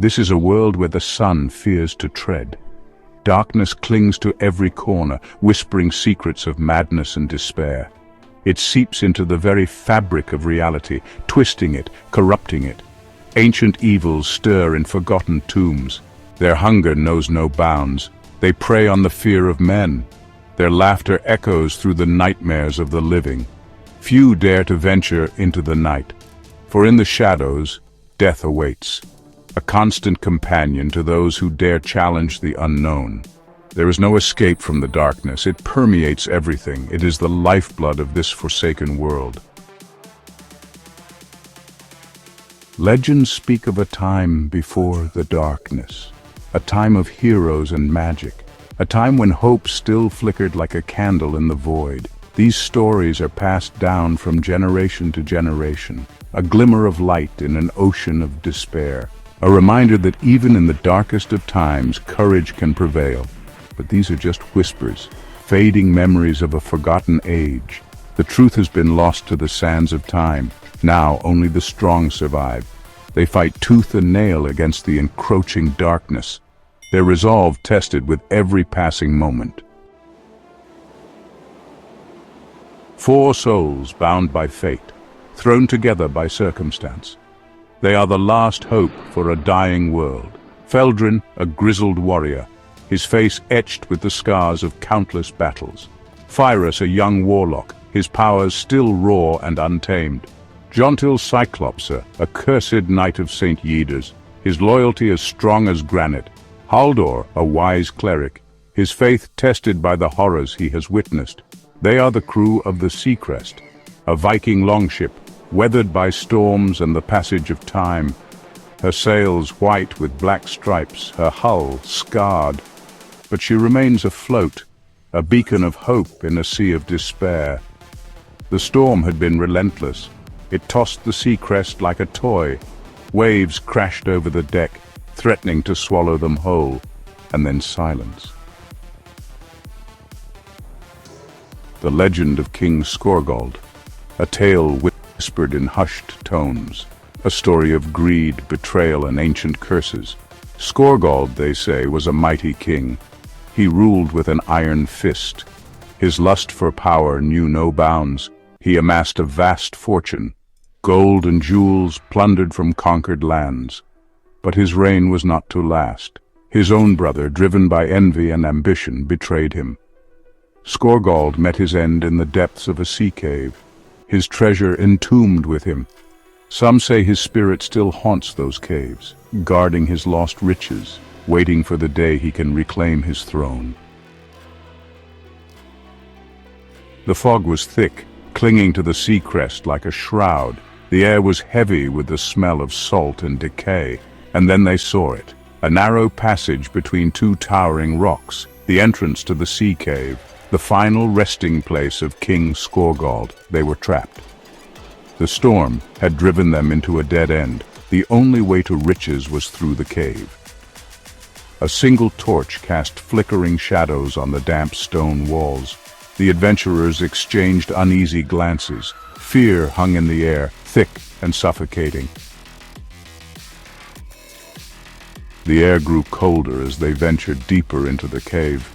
This is a world where the sun fears to tread. Darkness clings to every corner, whispering secrets of madness and despair. It seeps into the very fabric of reality, twisting it, corrupting it. Ancient evils stir in forgotten tombs. Their hunger knows no bounds. They prey on the fear of men. Their laughter echoes through the nightmares of the living. Few dare to venture into the night, for in the shadows, death awaits, a constant companion to those who dare challenge the unknown. There is no escape from the darkness. It permeates everything. It is the lifeblood of this forsaken world. Legends speak of a time before the darkness, a time of heroes and magic, a time when hope still flickered like a candle in the void. These stories are passed down from generation to generation, a glimmer of light in an ocean of despair, a reminder that even in the darkest of times, courage can prevail. But these are just whispers, fading memories of a forgotten age. The truth has been lost to the sands of time. Now only the strong survive. They fight tooth and nail against the encroaching darkness, their resolve tested with every passing moment. 4 souls bound by fate, thrown together by circumstance. They are the last hope for a dying world. Feldrin, a grizzled warrior, his face etched with the scars of countless battles. Fyrus, a young warlock, his powers still raw and untamed. Jontil Cyclopser, a cursed knight of St. Yeders, his loyalty as strong as granite. Haldor, a wise cleric, his faith tested by the horrors he has witnessed. They are the crew of the Seacrest, a Viking longship, weathered by storms and the passage of time. Her sails white with black stripes, her hull scarred. But she remains afloat, a beacon of hope in a sea of despair. The storm had been relentless. It tossed the Seacrest like a toy. Waves crashed over the deck, threatening to swallow them whole, and then silence. The legend of King Skorgald, a tale whispered in hushed tones, a story of greed, betrayal, and ancient curses. Skorgald, they say, was a mighty king. He ruled with an iron fist. His lust for power knew no bounds. He amassed a vast fortune, gold and jewels plundered from conquered lands. But his reign was not to last. His own brother, driven by envy and ambition, betrayed him. Skorgald met his end in the depths of a sea cave, his treasure entombed with him. Some say his spirit still haunts those caves, guarding his lost riches, waiting for the day he can reclaim his throne. The fog was thick, clinging to the Seacrest like a shroud. The air was heavy with the smell of salt and decay. And then they saw it, a narrow passage between 2 towering rocks, the entrance to the sea cave, the final resting place of King Skorgald. They were trapped. The storm had driven them into a dead end. The only way to riches was through the cave. A single torch cast flickering shadows on the damp stone walls. The adventurers exchanged uneasy glances. Fear hung in the air, thick and suffocating. The air grew colder as they ventured deeper into the cave.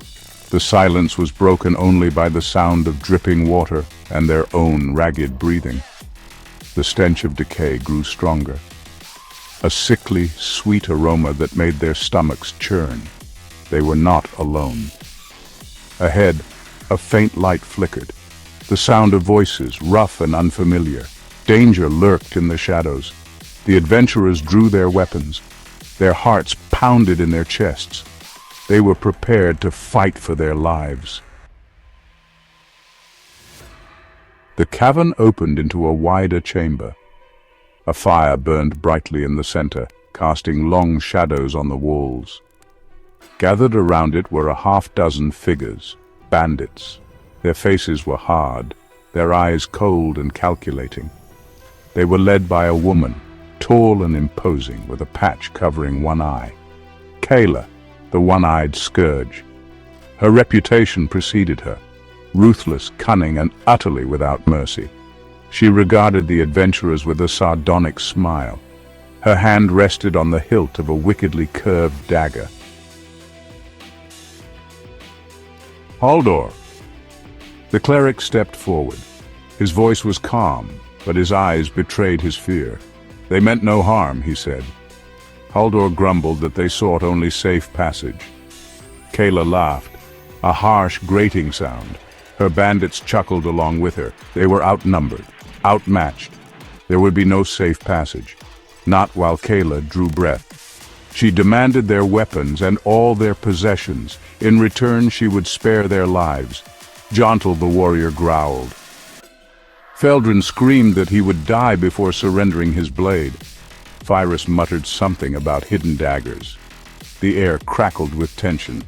The silence was broken only by the sound of dripping water and their own ragged breathing. The stench of decay grew stronger, a sickly, sweet aroma that made their stomachs churn. They were not alone. Ahead, a faint light flickered. The sound of voices, rough and unfamiliar. Danger lurked in the shadows. The adventurers drew their weapons. Their hearts pounded in their chests. They were prepared to fight for their lives. The cavern opened into a wider chamber. A fire burned brightly in the center, casting long shadows on the walls. Gathered around it were a half-dozen figures, bandits. Their faces were hard, their eyes cold and calculating. They were led by a woman, tall and imposing, with a patch covering one eye. Kayla, the one-eyed scourge. Her reputation preceded her, ruthless, cunning, and utterly without mercy. She regarded the adventurers with a sardonic smile. Her hand rested on the hilt of a wickedly curved dagger. "Haldor!" The cleric stepped forward. His voice was calm, but his eyes betrayed his fear. "They meant no harm," he said. Haldor grumbled that they sought only safe passage. Kayla laughed, a harsh, grating sound. Her bandits chuckled along with her. They were outnumbered, outmatched. There would be no safe passage, not while Kayla drew breath. She demanded their weapons and all their possessions. In return, she would spare their lives. Jontil the warrior growled. Feldrin screamed that he would die before surrendering his blade. Fyrus muttered something about hidden daggers. The air crackled with tension.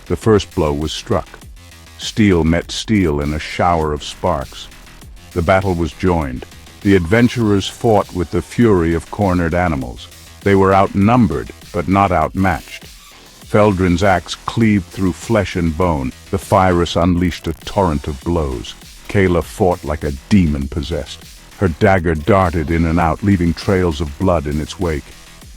The first blow was struck. Steel met steel in a shower of sparks. The battle was joined. The adventurers fought with the fury of cornered animals. They were outnumbered, but not outmatched. Feldrin's axe cleaved through flesh and bone. The Fyrus unleashed a torrent of blows. Kayla fought like a demon possessed. Her dagger darted in and out, leaving trails of blood in its wake.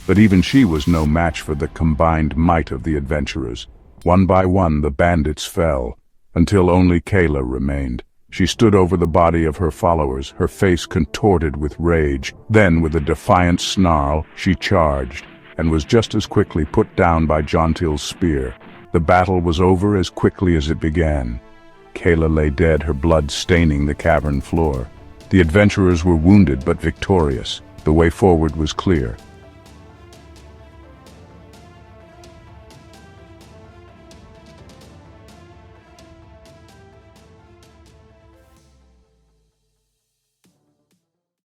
But even she was no match for the combined might of the adventurers. One by one, the bandits fell, until only Kayla remained. She stood over the body of her followers, her face contorted with rage. Then, with a defiant snarl, she charged, and was just as quickly put down by Jontil's spear. The battle was over as quickly as it began. Kayla lay dead, her blood staining the cavern floor. The adventurers were wounded but victorious. The way forward was clear.